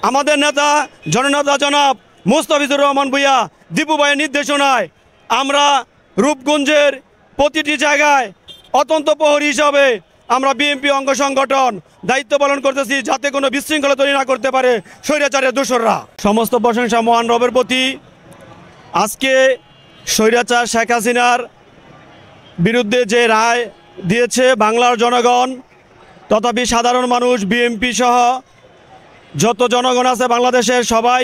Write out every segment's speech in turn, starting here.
আমাদের নেতা জননেতা জনাব মুস্তাফিজুর রহমান ভূঁইয়া দীপু ভাইয়ের নির্দেশনায় আমরা রূপগঞ্জের প্রতিটি জায়গায় অত্যন্ত প্রহরী হিসাবে আমরা বিএনপি অঙ্গ সংগঠন দায়িত্ব পালন করতেছি, যাতে কোনো বিশৃঙ্খলা তৈরি না করতে পারে স্বৈরাচারের দোসররা। সমস্ত প্রশংসা মহান রবের প্রতি। আজকে স্বৈরাচার শেখ হাসিনার বিরুদ্ধে যে রায় দিয়েছে বাংলার জনগণ, তথাপি সাধারণ মানুষ, বিএনপি সহ যত জনগণ আছে বাংলাদেশের, সবাই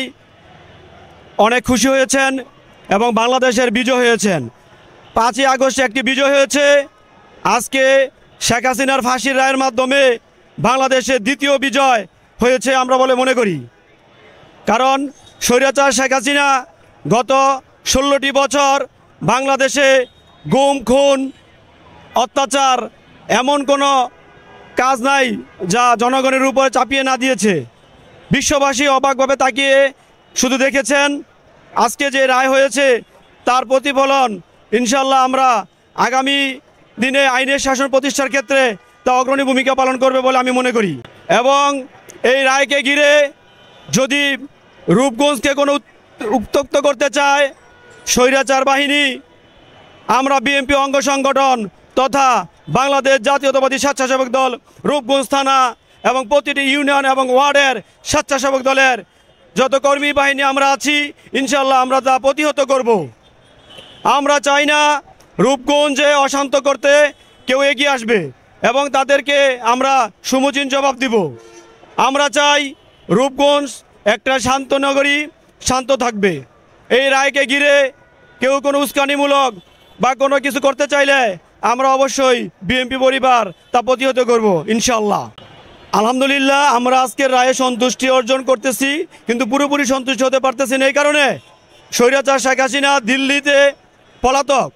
অনেক খুশি হয়েছেন এবং বাংলাদেশের বিজয় হয়েছেন। 5ই আগস্টে একটি বিজয় হয়েছে। আজকে শেখ হাসিনার ফাঁসির রায়ের মাধ্যমে বাংলাদেশের দ্বিতীয় বিজয় হয়েছে আমরা বলে মনে করি। কারণ স্বৈরাচার শেখ হাসিনা গত 16টি বছর বাংলাদেশে গুম, খুন, অত্যাচার এমন কোনো কাজ নাই যা জনগণের উপরে চাপিয়ে না দিয়েছে। বিশ্ববাসী অবাকভাবে তাকিয়ে শুধু দেখেছেন। আজকে যে রায় হয়েছে তার প্রতিফলন ইনশাল্লাহ আমরা আগামী দিনে আইনের শাসন প্রতিষ্ঠার ক্ষেত্রে তা অগ্রণী ভূমিকা পালন করবে বলে আমি মনে করি। এবং এই রায়কে ঘিরে যদি রূপগঞ্জকে কোনো উত্তক্ত করতে চায় স্বৈরাচার বাহিনী, আমরা বিএনপি অঙ্গ সংগঠন তথা বাংলাদেশ জাতীয়তাবাদী স্বেচ্ছাসেবক দল রূপগঞ্জ থানা এবং প্রতিটি ইউনিয়ন এবং ওয়ার্ডের স্বেচ্ছাসেবক দলের যত কর্মী বাহিনী আমরা আছি, ইনশাল্লাহ আমরা তা প্রতিহত করব। আমরা চাই না রূপগঞ্জে অশান্ত করতে কেউ এগিয়ে আসবে এবং তাদেরকে আমরা সমুচীন জবাব দিব। আমরা চাই রূপগঞ্জ একটা শান্ত নগরী, শান্ত থাকবে। এই রায়কে ঘিরে কেউ কোনো উস্কানিমূলক বা কোনো কিছু করতে চাইলে আমরা অবশ্যই বিএনপি পরিবার তা প্রতিহত করব ইনশাল্লাহ। আলহামদুলিল্লাহ, আমরা আজকের রায়ে সন্তুষ্টি অর্জন করতেছি, কিন্তু পুরোপুরি সন্তুষ্ট হতে পারতেছি না। এই কারণে স্বৈরাচার শেখ হাসিনা দিল্লিতে পলাতক,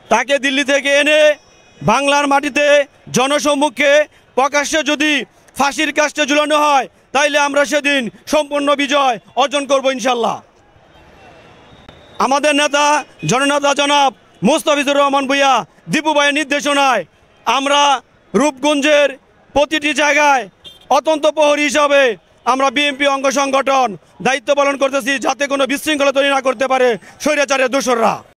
তাকে দিল্লি থেকে এনে বাংলার মাটিতে জনসম্মুখে প্রকাশ্যে যদি ফাঁসির কাস্টে ঝুলানো হয়, তাইলে আমরা সেদিন সম্পূর্ণ বিজয় অর্জন করব ইনশাল্লাহ। আমাদের নেতা জননেতা জনাব মুস্তাফিজুর রহমান ভূঁইয়া দীপু ভাইয়ের নির্দেশনায় আমরা রূপগঞ্জের প্রতিটি জায়গায় অত্যন্ত প্রহরী হিসাবে আমরা বিএনপি অঙ্গ সংগঠন দায়িত্ব পালন করতেছি, যাতে কোনো বিশৃঙ্খলা তৈরি না করতে পারে স্বৈরাচারের দোসররা।